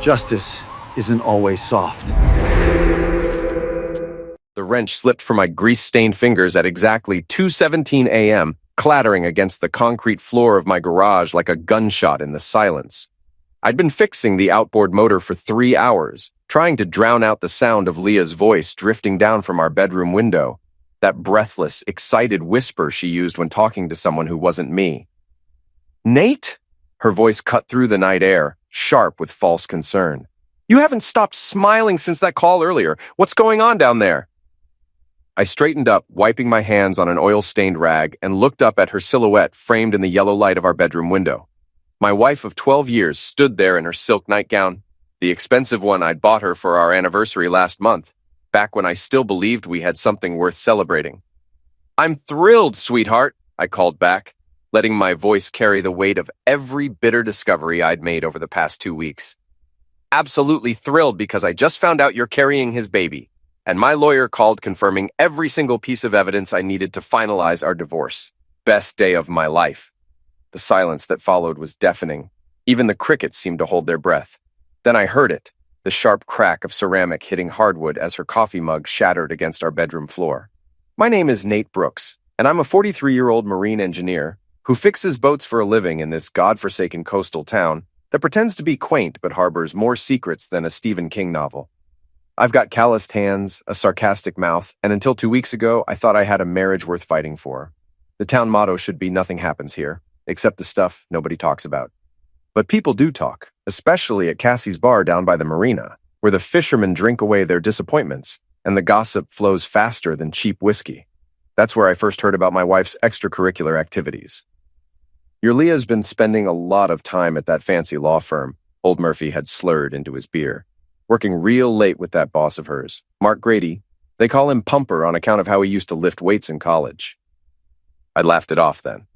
Justice isn't always soft. The wrench slipped from my grease-stained fingers at exactly 2:17 a.m., clattering against the concrete floor of my garage like a gunshot in the silence. I'd been fixing the outboard motor for 3 hours, trying to drown out the sound of Leah's voice drifting down from our bedroom window, that breathless, excited whisper she used when talking to someone who wasn't me. "Nate?" Her voice cut through the night air, sharp with false concern. "You haven't stopped smiling since that call earlier. What's going on down there?" I straightened up, wiping my hands on an oil-stained rag, and looked up at her silhouette framed in the yellow light of our bedroom window. My wife of 12 years stood there in her silk nightgown, the expensive one I'd bought her for our anniversary last month, back when I still believed we had something worth celebrating. "I'm thrilled, sweetheart," I called back, letting my voice carry the weight of every bitter discovery I'd made over the past 2 weeks. "Absolutely thrilled because I just found out you're carrying his baby, and my lawyer called confirming every single piece of evidence I needed to finalize our divorce. Best day of my life." The silence that followed was deafening. Even the crickets seemed to hold their breath. Then I heard it, the sharp crack of ceramic hitting hardwood as her coffee mug shattered against our bedroom floor. "My name is Nate Brooks, and I'm a 43-year-old marine engineer who fixes boats for a living in this godforsaken coastal town that pretends to be quaint but harbors more secrets than a Stephen King novel. I've got calloused hands, a sarcastic mouth, and until 2 weeks ago, I thought I had a marriage worth fighting for. The town motto should be nothing happens here, except the stuff nobody talks about. But people do talk, especially at Cassie's bar down by the marina, where the fishermen drink away their disappointments, and the gossip flows faster than cheap whiskey. That's where I first heard about my wife's extracurricular activities. "Your Leah's been spending a lot of time at that fancy law firm," old Murphy had slurred into his beer. "Working real late with that boss of hers, Mark Grady. They call him Pumper on account of how he used to lift weights in college." I laughed it off then.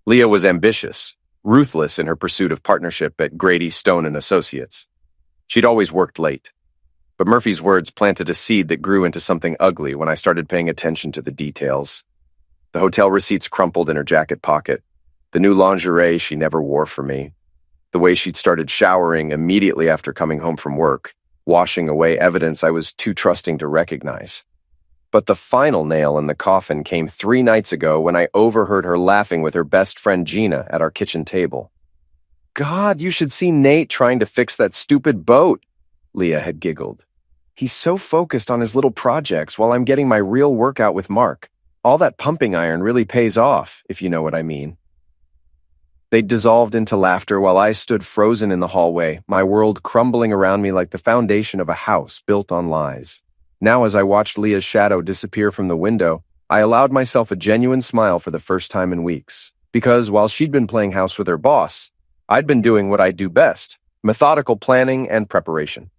Leah was ambitious, ruthless in her pursuit of partnership at Grady, Stone & Associates. She'd always worked late. But Murphy's words planted a seed that grew into something ugly when I started paying attention to the details. The hotel receipts crumpled in her jacket pocket, the new lingerie she never wore for me, the way she'd started showering immediately after coming home from work, washing away evidence I was too trusting to recognize. But the final nail in the coffin came 3 nights ago when I overheard her laughing with her best friend Gina at our kitchen table. "God, you should see Nate trying to fix that stupid boat," Leah had giggled. "He's so focused on his little projects while I'm getting my real workout with Mark. All that pumping iron really pays off, if you know what I mean." They dissolved into laughter while I stood frozen in the hallway, my world crumbling around me like the foundation of a house built on lies. Now, as I watched Leah's shadow disappear from the window, I allowed myself a genuine smile for the first time in weeks, because while she'd been playing house with her boss, I'd been doing what I do best, methodical planning and preparation.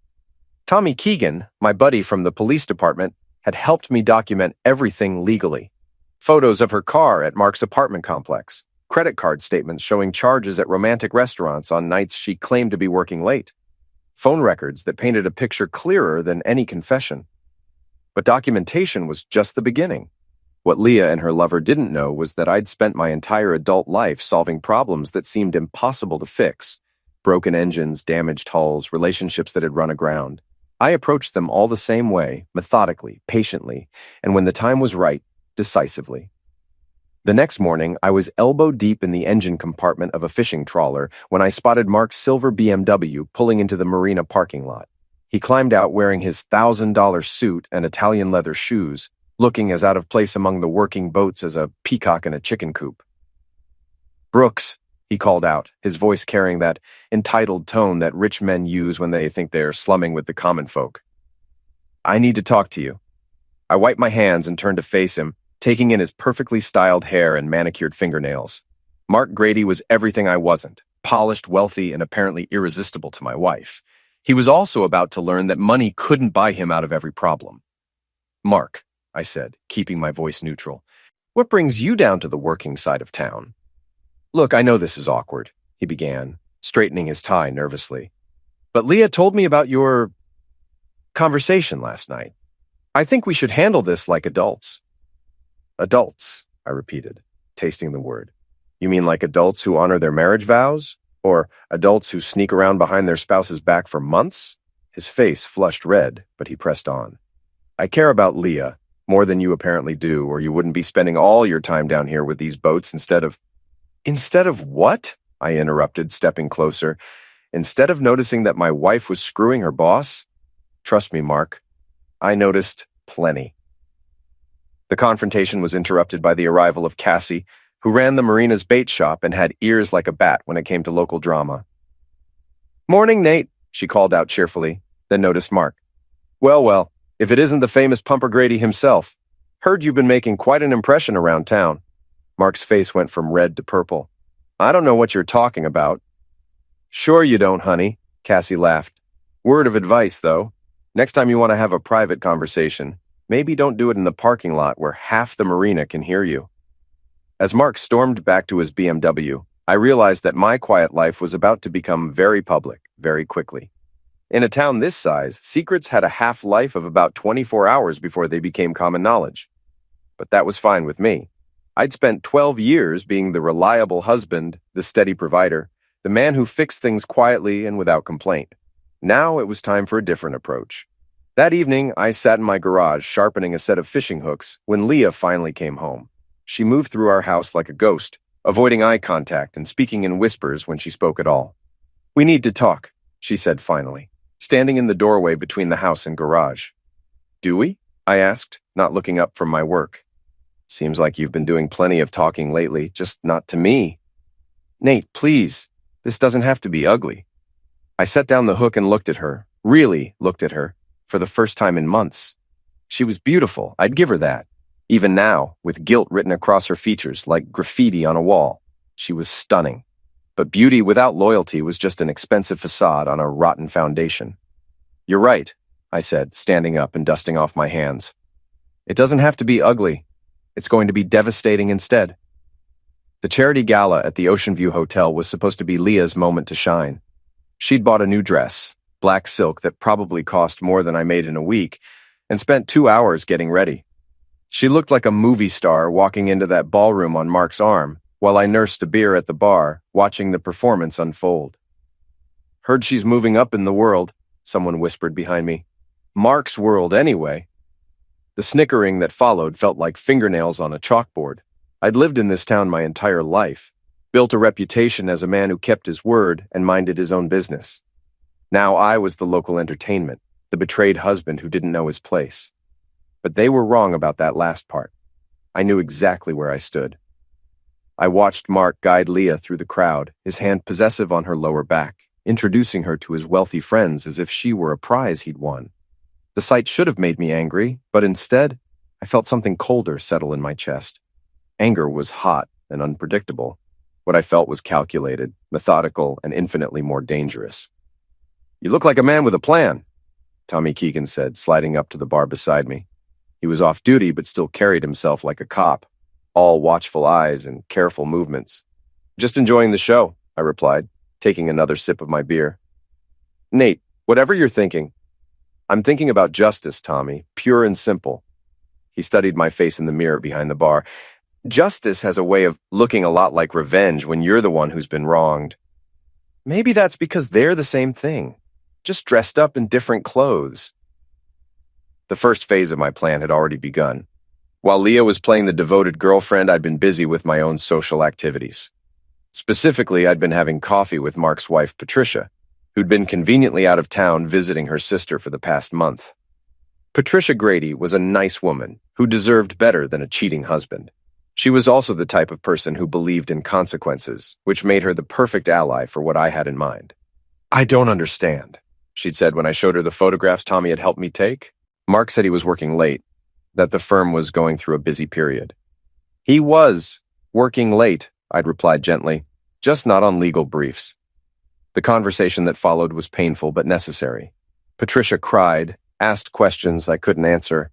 Tommy Keegan, my buddy from the police department, had helped me document everything legally. Photos of her car at Mark's apartment complex, credit card statements showing charges at romantic restaurants on nights she claimed to be working late, phone records that painted a picture clearer than any confession. But documentation was just the beginning. What Leah and her lover didn't know was that I'd spent my entire adult life solving problems that seemed impossible to fix. Broken engines, damaged hulls, relationships that had run aground. I approached them all the same way, methodically, patiently, and when the time was right, decisively. The next morning, I was elbow deep in the engine compartment of a fishing trawler when I spotted Mark's silver BMW pulling into the marina parking lot. He climbed out wearing his $1,000 suit and Italian leather shoes, looking as out of place among the working boats as a peacock in a chicken coop. "Brooks," he called out, his voice carrying that entitled tone that rich men use when they think they're slumming with the common folk. "I need to talk to you." I wiped my hands and turned to face him, taking in his perfectly styled hair and manicured fingernails. Mark Grady was everything I wasn't, polished, wealthy, and apparently irresistible to my wife. He was also about to learn that money couldn't buy him out of every problem. "Mark," I said, keeping my voice neutral, "what brings you down to the working side of town?" "Look, I know this is awkward," he began, straightening his tie nervously. "But Leah told me about your conversation last night. I think we should handle this like adults." "Adults," I repeated, tasting the word. "You mean like adults who honor their marriage vows? Or adults who sneak around behind their spouse's back for months? His face flushed red, but he pressed on. I care about Leah more than you apparently do, or you wouldn't be spending all your time down here with these boats instead of— Instead of what? I interrupted, stepping closer. Instead of noticing that my wife was screwing her boss? Trust me, Mark, I noticed plenty. The confrontation was interrupted by the arrival of Cassie, who ran the marina's bait shop and had ears like a bat when it came to local drama. "Morning, Nate," she called out cheerfully, then noticed Mark. Well, if it isn't the famous Pumper Grady himself. Heard you've been making quite an impression around town." Mark's face went from red to purple. "I don't know what you're talking about." "Sure you don't, honey," Cassie laughed. "Word of advice, though. Next time you want to have a private conversation, maybe don't do it in the parking lot where half the marina can hear you." As Mark stormed back to his BMW, I realized that my quiet life was about to become very public, very quickly. In a town this size, secrets had a half-life of about 24 hours before they became common knowledge. But that was fine with me. I'd spent 12 years being the reliable husband, the steady provider, the man who fixed things quietly and without complaint. Now it was time for a different approach. That evening, I sat in my garage sharpening a set of fishing hooks when Leah finally came home. She moved through our house like a ghost, avoiding eye contact and speaking in whispers when she spoke at all. "We need to talk," she said finally, standing in the doorway between the house and garage. "Do we?" I asked, not looking up from my work. "Seems like you've been doing plenty of talking lately, just not to me." "Nate, please. This doesn't have to be ugly." I set down the hook and looked at her, really looked at her, for the first time in months. She was beautiful, I'd give her that. Even now, with guilt written across her features like graffiti on a wall, she was stunning. But beauty without loyalty was just an expensive facade on a rotten foundation. "You're right," I said, standing up and dusting off my hands. "It doesn't have to be ugly. It's going to be devastating instead." The charity gala at the Ocean View Hotel was supposed to be Leah's moment to shine. She'd bought a new dress, black silk that probably cost more than I made in a week, and spent 2 hours getting ready. She looked like a movie star walking into that ballroom on Mark's arm, while I nursed a beer at the bar, watching the performance unfold. "Heard she's moving up in the world," someone whispered behind me. "Mark's world, anyway." The snickering that followed felt like fingernails on a chalkboard. I'd lived in this town my entire life, built a reputation as a man who kept his word and minded his own business. Now I was the local entertainment, the betrayed husband who didn't know his place. But they were wrong about that last part. I knew exactly where I stood. I watched Mark guide Leah through the crowd, his hand possessive on her lower back, introducing her to his wealthy friends as if she were a prize he'd won. The sight should have made me angry, but instead, I felt something colder settle in my chest. Anger was hot and unpredictable. What I felt was calculated, methodical, and infinitely more dangerous. "You look like a man with a plan," Tommy Keegan said, sliding up to the bar beside me. He was off duty but still carried himself like a cop, all watchful eyes and careful movements. "Just enjoying the show," I replied, taking another sip of my beer. "Nate, whatever you're thinking." "I'm thinking about justice, Tommy, pure and simple." He studied my face in the mirror behind the bar. "Justice has a way of looking a lot like revenge when you're the one who's been wronged. Maybe that's because they're the same thing, just dressed up in different clothes." The first phase of my plan had already begun. While Leah was playing the devoted girlfriend, I'd been busy with my own social activities. Specifically, I'd been having coffee with Mark's wife, Patricia, who'd been conveniently out of town visiting her sister for the past month. Patricia Grady was a nice woman who deserved better than a cheating husband. She was also the type of person who believed in consequences, which made her the perfect ally for what I had in mind. "I don't understand," she'd said when I showed her the photographs Tommy had helped me take. Mark said he was working late, that the firm was going through a busy period. "He was working late," I'd replied gently, "just not on legal briefs." The conversation that followed was painful but necessary. Patricia cried, asked questions I couldn't answer,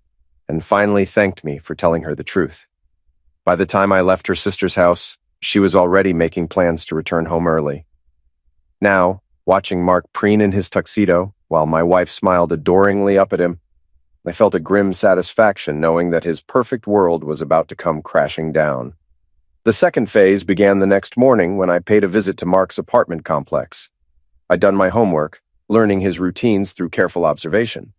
and finally thanked me for telling her the truth. By the time I left her sister's house, she was already making plans to return home early. Now, watching Mark preen in his tuxedo, while my wife smiled adoringly up at him, I felt a grim satisfaction knowing that his perfect world was about to come crashing down. The second phase began the next morning when I paid a visit to Mark's apartment complex. I'd done my homework, learning his routines through careful observation.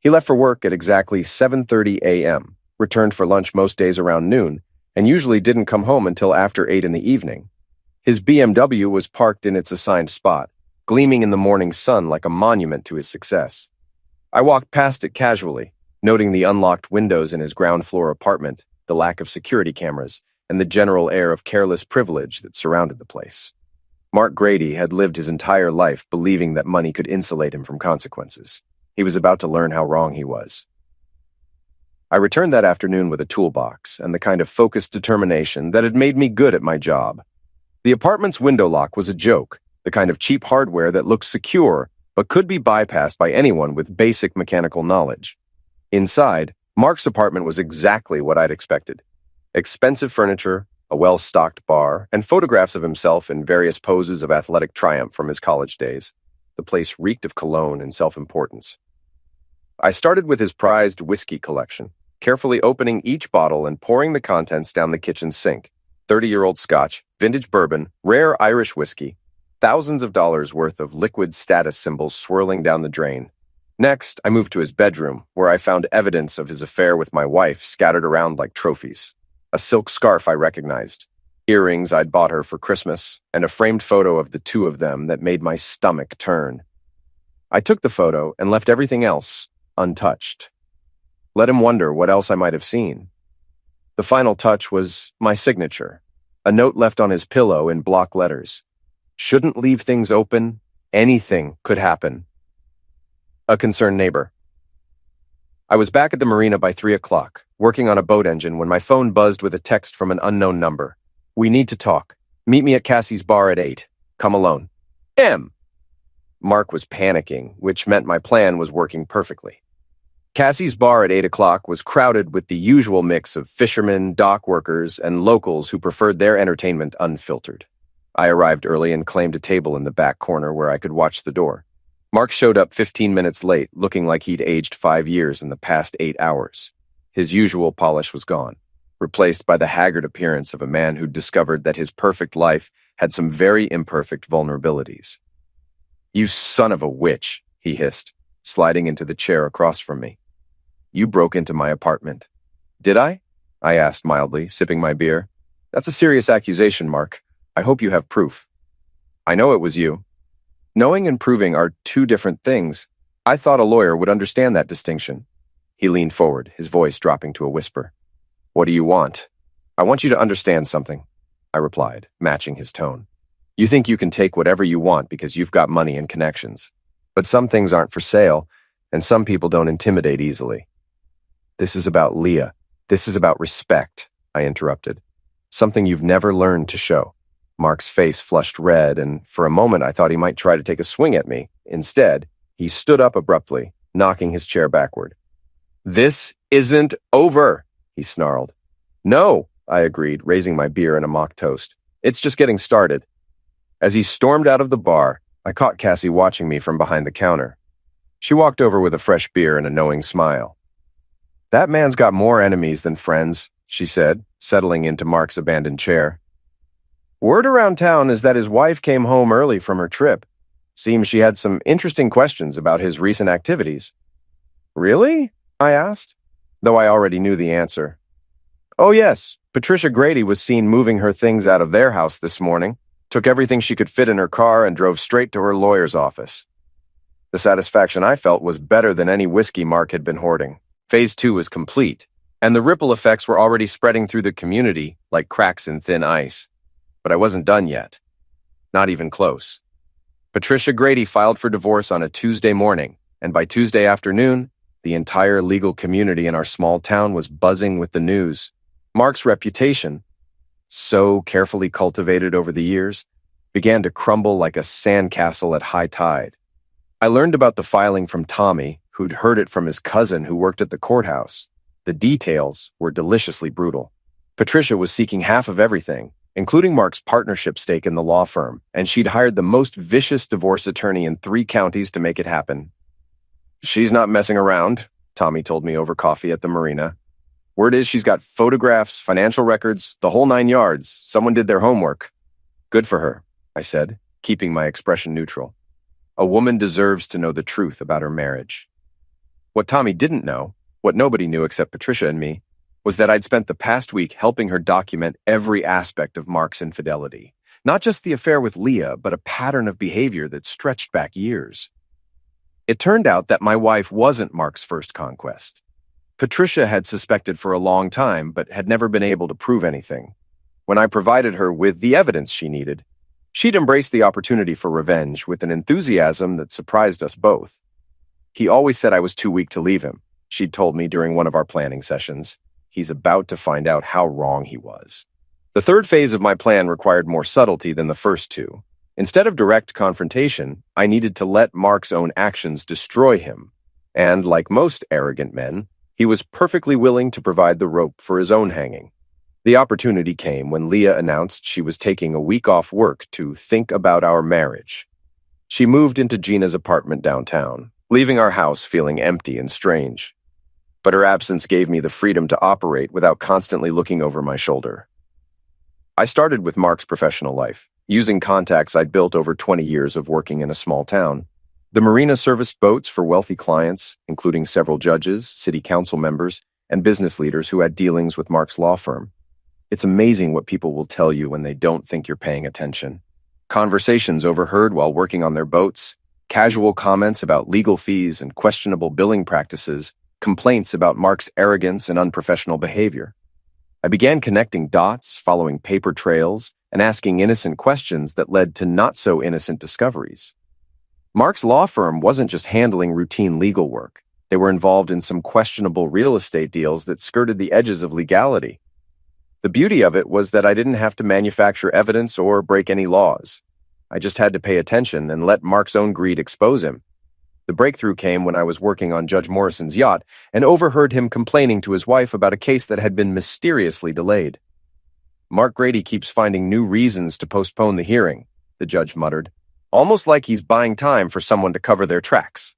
He left for work at exactly 7:30 a.m., returned for lunch most days around noon, and usually didn't come home until after 8 in the evening. His BMW was parked in its assigned spot, gleaming in the morning sun like a monument to his success. I walked past it casually, noting the unlocked windows in his ground-floor apartment, the lack of security cameras, and the general air of careless privilege that surrounded the place. Mark Grady had lived his entire life believing that money could insulate him from consequences. He was about to learn how wrong he was. I returned that afternoon with a toolbox and the kind of focused determination that had made me good at my job. The apartment's window lock was a joke, the kind of cheap hardware that looked secure but could be bypassed by anyone with basic mechanical knowledge. Inside, Mark's apartment was exactly what I'd expected. Expensive furniture, a well-stocked bar, and photographs of himself in various poses of athletic triumph from his college days. The place reeked of cologne and self-importance. I started with his prized whiskey collection, carefully opening each bottle and pouring the contents down the kitchen sink. 30-year-old scotch, vintage bourbon, rare Irish whiskey, thousands of dollars worth of liquid status symbols swirling down the drain. Next, I moved to his bedroom, where I found evidence of his affair with my wife scattered around like trophies. A silk scarf I recognized, earrings I'd bought her for Christmas, and a framed photo of the two of them that made my stomach turn. I took the photo and left everything else untouched. Let him wonder what else I might have seen. The final touch was my signature, a note left on his pillow in block letters. Shouldn't leave things open. Anything could happen. A concerned neighbor. I was back at the marina by 3 o'clock, working on a boat engine when my phone buzzed with a text from an unknown number. We need to talk. Meet me at Cassie's bar at 8. Come alone. M. Mark was panicking, which meant my plan was working perfectly. Cassie's bar at 8 o'clock was crowded with the usual mix of fishermen, dock workers, and locals who preferred their entertainment unfiltered. I arrived early and claimed a table in the back corner where I could watch the door. Mark showed up 15 minutes late, looking like he'd aged 5 years in the past 8 hours. His usual polish was gone, replaced by the haggard appearance of a man who'd discovered that his perfect life had some very imperfect vulnerabilities. "You son of a witch," he hissed, sliding into the chair across from me. "You broke into my apartment." "Did I?" I asked mildly, sipping my beer. "That's a serious accusation, Mark. I hope you have proof." "I know it was you." Knowing and proving are two different things. I thought a lawyer would understand that distinction. He leaned forward, his voice dropping to a whisper. "What do you want?" "I want you to understand something," I replied, matching his tone. "You think you can take whatever you want because you've got money and connections. But some things aren't for sale, and some people don't intimidate easily." "This is about Leah. This is about respect," I interrupted. "Something you've never learned to show." Mark's face flushed red, and for a moment I thought he might try to take a swing at me. Instead, he stood up abruptly, knocking his chair backward. "This isn't over," he snarled. "No," I agreed, raising my beer in a mock toast. "It's just getting started." As he stormed out of the bar, I caught Cassie watching me from behind the counter. She walked over with a fresh beer and a knowing smile. "That man's got more enemies than friends," she said, settling into Mark's abandoned chair. "Word around town is that his wife came home early from her trip. Seems she had some interesting questions about his recent activities." "Really?" I asked, though I already knew the answer. "Oh yes, Patricia Grady was seen moving her things out of their house this morning, took everything she could fit in her car and drove straight to her lawyer's office." The satisfaction I felt was better than any whiskey Mark had been hoarding. Phase 2 was complete, and the ripple effects were already spreading through the community like cracks in thin ice. But I wasn't done yet. Not even close. Patricia Grady filed for divorce on a Tuesday morning, and by Tuesday afternoon, the entire legal community in our small town was buzzing with the news. Mark's reputation, so carefully cultivated over the years, began to crumble like a sandcastle at high tide. I learned about the filing from Tommy, who'd heard it from his cousin who worked at the courthouse. The details were deliciously brutal. Patricia was seeking half of everything, including Mark's partnership stake in the law firm, and she'd hired the most vicious divorce attorney in 3 counties to make it happen. "She's not messing around," Tommy told me over coffee at the marina. Word is she's got photographs, financial records, the whole 9 yards. Someone did their homework. Good for her, I said, keeping my expression neutral. A woman deserves to know the truth about her marriage. What Tommy didn't know, what nobody knew except Patricia and me, was that I'd spent the past week helping her document every aspect of Mark's infidelity. Not just the affair with Leah, but a pattern of behavior that stretched back years. It turned out that my wife wasn't Mark's first conquest. Patricia had suspected for a long time, but had never been able to prove anything. When I provided her with the evidence she needed, she'd embraced the opportunity for revenge with an enthusiasm that surprised us both. He always said I was too weak to leave him, she'd told me during one of our planning sessions. He's about to find out how wrong he was. The third phase of my plan required more subtlety than the first two. Instead of direct confrontation, I needed to let Mark's own actions destroy him. And, like most arrogant men, he was perfectly willing to provide the rope for his own hanging. The opportunity came when Leah announced she was taking a week off work to think about our marriage. She moved into Gina's apartment downtown, leaving our house feeling empty and strange. But her absence gave me the freedom to operate without constantly looking over my shoulder. I started with Mark's professional life, using contacts I'd built over 20 years of working in a small town. The marina serviced boats for wealthy clients, including several judges, city council members, and business leaders who had dealings with Mark's law firm. It's amazing what people will tell you when they don't think you're paying attention. Conversations overheard while working on their boats, casual comments about legal fees and questionable billing practices, complaints about Mark's arrogance and unprofessional behavior. I began connecting dots, following paper trails, and asking innocent questions that led to not-so-innocent discoveries. Mark's law firm wasn't just handling routine legal work. They were involved in some questionable real estate deals that skirted the edges of legality. The beauty of it was that I didn't have to manufacture evidence or break any laws. I just had to pay attention and let Mark's own greed expose him. The breakthrough came when I was working on Judge Morrison's yacht and overheard him complaining to his wife about a case that had been mysteriously delayed. "Mark Grady keeps finding new reasons to postpone the hearing," the judge muttered, almost like he's buying time for someone to cover their tracks.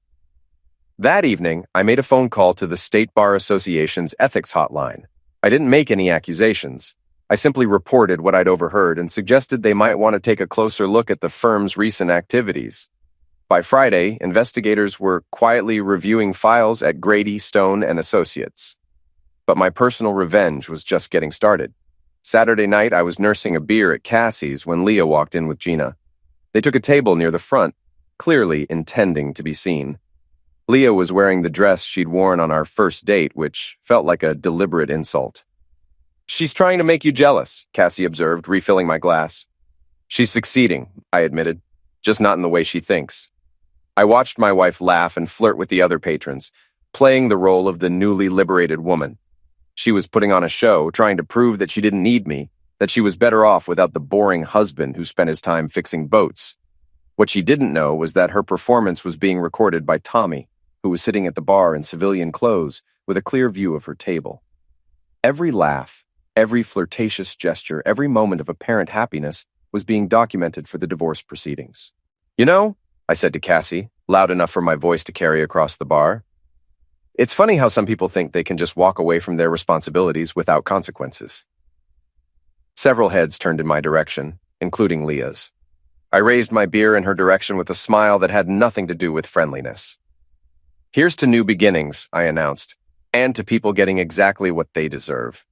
That evening, I made a phone call to the State Bar Association's ethics hotline. I didn't make any accusations. I simply reported what I'd overheard and suggested they might want to take a closer look at the firm's recent activities. By Friday, investigators were quietly reviewing files at Grady, Stone, and Associates. But my personal revenge was just getting started. Saturday night, I was nursing a beer at Cassie's when Leah walked in with Gina. They took a table near the front, clearly intending to be seen. Leah was wearing the dress she'd worn on our first date, which felt like a deliberate insult. "She's trying to make you jealous," Cassie observed, refilling my glass. "She's succeeding," I admitted, "just not in the way she thinks." I watched my wife laugh and flirt with the other patrons, playing the role of the newly liberated woman. She was putting on a show, trying to prove that she didn't need me, that she was better off without the boring husband who spent his time fixing boats. What she didn't know was that her performance was being recorded by Tommy, who was sitting at the bar in civilian clothes with a clear view of her table. Every laugh, every flirtatious gesture, every moment of apparent happiness was being documented for the divorce proceedings. "You know," I said to Cassie, loud enough for my voice to carry across the bar, "it's funny how some people think they can just walk away from their responsibilities without consequences." Several heads turned in my direction, including Leah's. I raised my beer in her direction with a smile that had nothing to do with friendliness. "Here's to new beginnings," I announced, "and to people getting exactly what they deserve."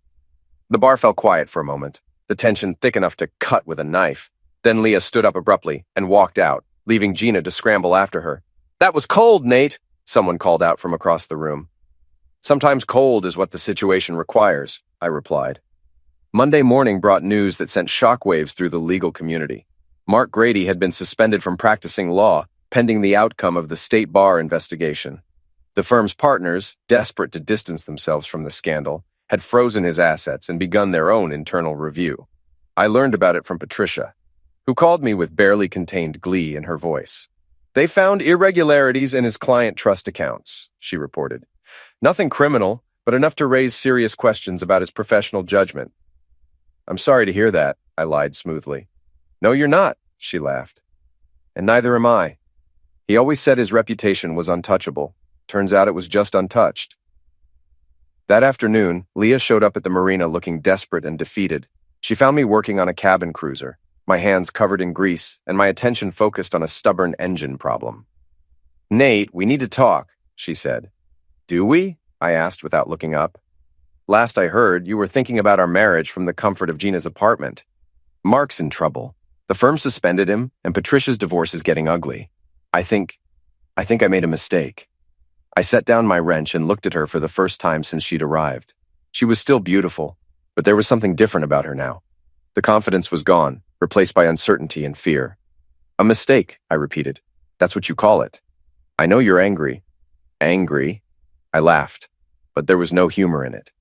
The bar fell quiet for a moment, the tension thick enough to cut with a knife. Then Leah stood up abruptly and walked out, leaving Gina to scramble after her. "That was cold, Nate," someone called out from across the room. "Sometimes cold is what the situation requires," I replied. Monday morning brought news that sent shockwaves through the legal community. Mark Grady had been suspended from practicing law, pending the outcome of the State Bar investigation. The firm's partners, desperate to distance themselves from the scandal, had frozen his assets and begun their own internal review. I learned about it from Patricia, who called me with barely contained glee in her voice. "They found irregularities in his client trust accounts," she reported. "Nothing criminal, but enough to raise serious questions about his professional judgment." "I'm sorry to hear that," I lied smoothly. "No, you're not," she laughed. "And neither am I. He always said his reputation was untouchable. Turns out it was just untouched." That afternoon, Leah showed up at the marina looking desperate and defeated. She found me working on a cabin cruiser, my hands covered in grease and my attention focused on a stubborn engine problem. "Nate, we need to talk," she said. "Do we?" I asked without looking up. "Last I heard, you were thinking about our marriage from the comfort of Gina's apartment. Mark's in trouble. The firm suspended him, and Patricia's divorce is getting ugly. I think I made a mistake." I set down my wrench and looked at her for the first time since she'd arrived. She was still beautiful, but there was something different about her now. The confidence was gone, replaced by uncertainty and fear. "A mistake," I repeated. "That's what you call it. I know you're angry." "Angry?" I laughed, but there was no humor in it.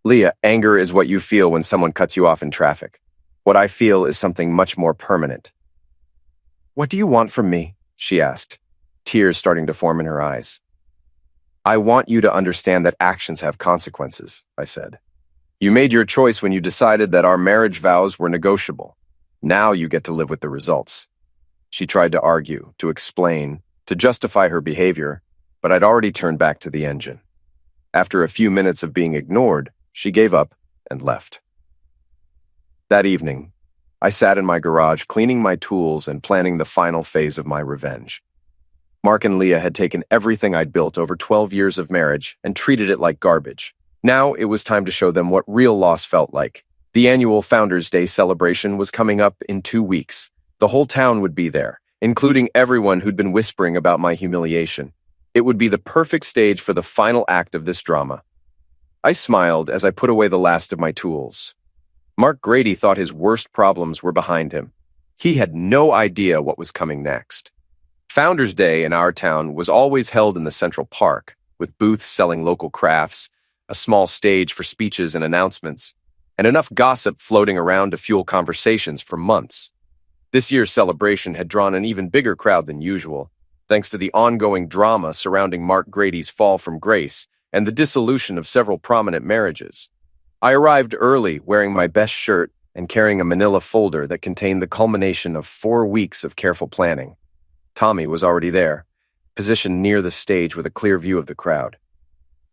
"Leah, anger is what you feel when someone cuts you off in traffic. What I feel is something much more permanent." "What do you want from me?" she asked, tears starting to form in her eyes. "I want you to understand that actions have consequences," I said. "You made your choice when you decided that our marriage vows were negotiable. Now you get to live with the results." She tried to argue, to explain, to justify her behavior, but I'd already turned back to the engine. After a few minutes of being ignored, she gave up and left. That evening, I sat in my garage cleaning my tools and planning the final phase of my revenge. Mark and Leah had taken everything I'd built over 12 years of marriage and treated it like garbage. Now it was time to show them what real loss felt like. The annual Founders' Day celebration was coming up in 2 weeks. The whole town would be there, including everyone who'd been whispering about my humiliation. It would be the perfect stage for the final act of this drama. I smiled as I put away the last of my tools. Mark Grady thought his worst problems were behind him. He had no idea what was coming next. Founders' Day in our town was always held in the Central Park, with booths selling local crafts, a small stage for speeches and announcements, and enough gossip floating around to fuel conversations for months. This year's celebration had drawn an even bigger crowd than usual, thanks to the ongoing drama surrounding Mark Grady's fall from grace and the dissolution of several prominent marriages. I arrived early, wearing my best shirt and carrying a manila folder that contained the culmination of 4 weeks of careful planning. Tommy was already there, positioned near the stage with a clear view of the crowd.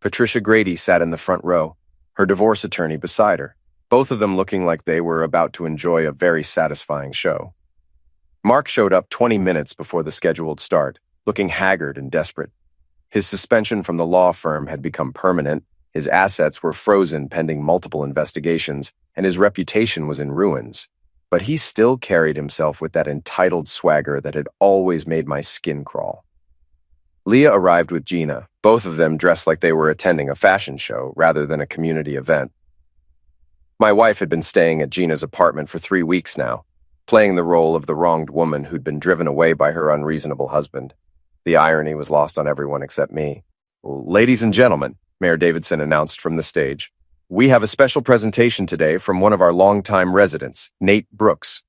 Patricia Grady sat in the front row, her divorce attorney beside her, both of them looking like they were about to enjoy a very satisfying show. Mark showed up 20 minutes before the scheduled start, looking haggard and desperate. His suspension from the law firm had become permanent, his assets were frozen pending multiple investigations, and his reputation was in ruins. But he still carried himself with that entitled swagger that had always made my skin crawl. Leah arrived with Gina, both of them dressed like they were attending a fashion show rather than a community event. My wife had been staying at Gina's apartment for 3 weeks now, playing the role of the wronged woman who'd been driven away by her unreasonable husband. The irony was lost on everyone except me. "Ladies and gentlemen," Mayor Davidson announced from the stage, "we have a special presentation today from one of our longtime residents, Nate Brooks."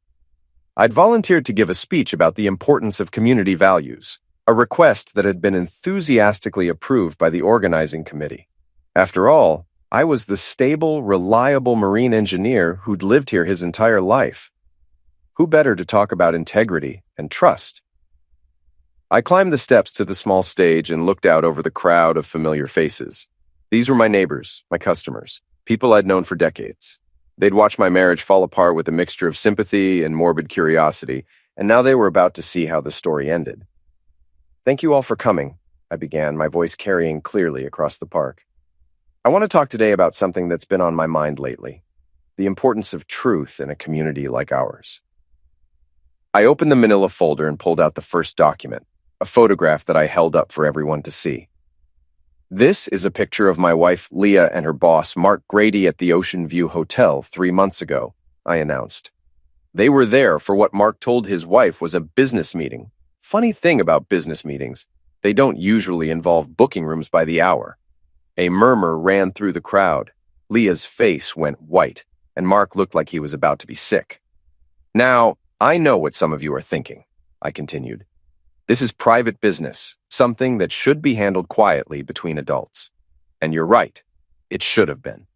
I'd volunteered to give a speech about the importance of community values, a request that had been enthusiastically approved by the organizing committee. After all, I was the stable, reliable marine engineer who'd lived here his entire life. Who better to talk about integrity and trust? I climbed the steps to the small stage and looked out over the crowd of familiar faces. These were my neighbors, my customers, people I'd known for decades. They'd watched my marriage fall apart with a mixture of sympathy and morbid curiosity, and now they were about to see how the story ended. "Thank you all for coming," I began, my voice carrying clearly across the park. "I want to talk today about something that's been on my mind lately, the importance of truth in a community like ours." I opened the manila folder and pulled out the first document, a photograph that I held up for everyone to see. "This is a picture of my wife Leah and her boss Mark Grady at the Ocean View Hotel 3 months ago," I announced. "They were there for what Mark told his wife was a business meeting. Funny thing about business meetings, they don't usually involve booking rooms by the hour." A murmur ran through the crowd. Leah's face went white, and Mark looked like he was about to be sick. "Now, I know what some of you are thinking," I continued. "This is private business, something that should be handled quietly between adults. And you're right, it should have been.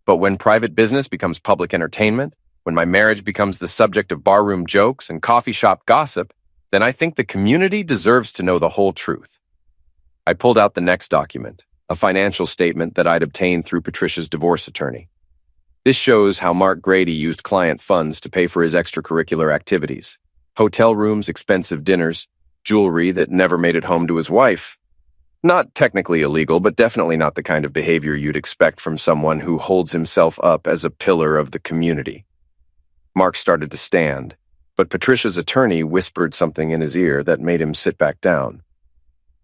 But when private business becomes public entertainment, when my marriage becomes the subject of barroom jokes and coffee shop gossip, then I think the community deserves to know the whole truth." I pulled out the next document, a financial statement that I'd obtained through Patricia's divorce attorney. This shows how Mark Grady used client funds to pay for his extracurricular activities. Hotel rooms, expensive dinners, jewelry that never made it home to his wife. Not technically illegal, but definitely not the kind of behavior you'd expect from someone who holds himself up as a pillar of the community. Mark started to stand, but Patricia's attorney whispered something in his ear that made him sit back down.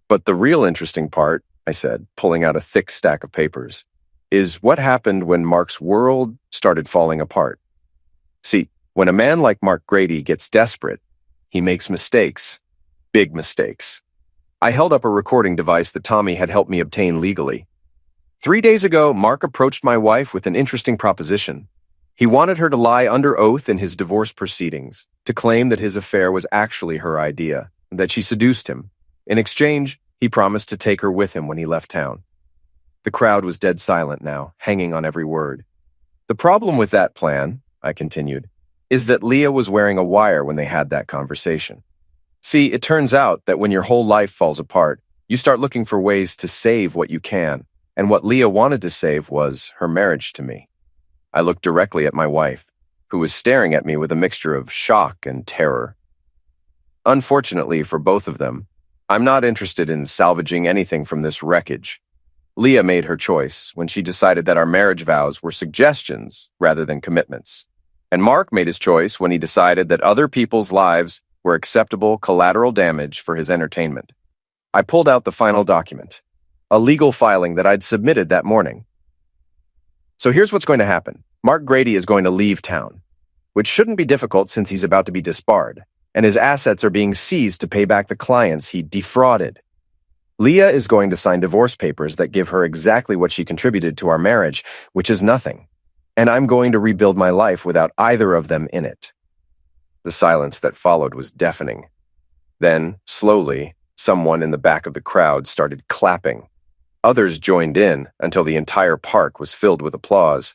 "But the real interesting part," I said, pulling out a thick stack of papers, "is what happened when Mark's world started falling apart. See, when a man like Mark Grady gets desperate, he makes mistakes. Big mistakes." I held up a recording device that Tommy had helped me obtain legally. 3 days ago, Mark approached my wife with an interesting proposition. He wanted her to lie under oath in his divorce proceedings, to claim that his affair was actually her idea, and that she seduced him. In exchange, he promised to take her with him when he left town. The crowd was dead silent now, hanging on every word. "The problem with that plan," I continued, "is that Leah was wearing a wire when they had that conversation. See, it turns out that when your whole life falls apart, you start looking for ways to save what you can, and what Leah wanted to save was her marriage to me." I looked directly at my wife, who was staring at me with a mixture of shock and terror. Unfortunately for both of them, I'm not interested in salvaging anything from this wreckage. Leah made her choice when she decided that our marriage vows were suggestions rather than commitments. And Mark made his choice when he decided that other people's lives were acceptable collateral damage for his entertainment. I pulled out the final document, a legal filing that I'd submitted that morning. So here's what's going to happen. Mark Grady is going to leave town, which shouldn't be difficult since he's about to be disbarred, and his assets are being seized to pay back the clients he defrauded. Leah is going to sign divorce papers that give her exactly what she contributed to our marriage, which is nothing. And I'm going to rebuild my life without either of them in it. The silence that followed was deafening. Then, slowly, someone in the back of the crowd started clapping. Others joined in until the entire park was filled with applause.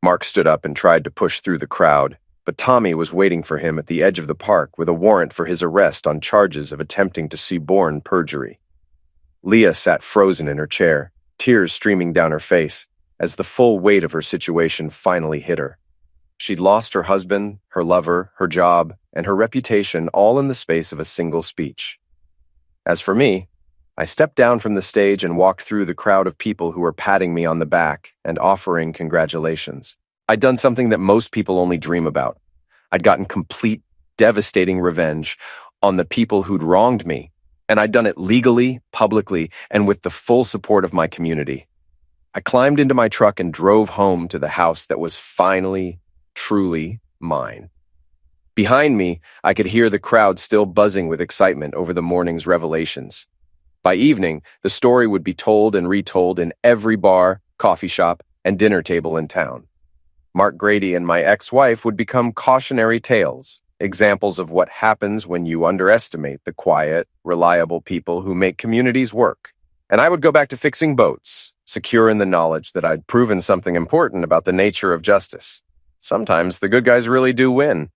Mark stood up and tried to push through the crowd, but Tommy was waiting for him at the edge of the park with a warrant for his arrest on charges of attempting to suborn perjury. Leah sat frozen in her chair, tears streaming down her face, as the full weight of her situation finally hit her. She'd lost her husband, her lover, her job, and her reputation all in the space of a single speech. As for me, I stepped down from the stage and walked through the crowd of people who were patting me on the back and offering congratulations. I'd done something that most people only dream about. I'd gotten complete, devastating revenge on the people who'd wronged me, and I'd done it legally, publicly, and with the full support of my community. I climbed into my truck and drove home to the house that was finally, truly mine. Behind me, I could hear the crowd still buzzing with excitement over the morning's revelations. By evening, the story would be told and retold in every bar, coffee shop, and dinner table in town. Mark Grady and my ex-wife would become cautionary tales, examples of what happens when you underestimate the quiet, reliable people who make communities work. And I would go back to fixing boats, secure in the knowledge that I'd proven something important about the nature of justice. Sometimes the good guys really do win.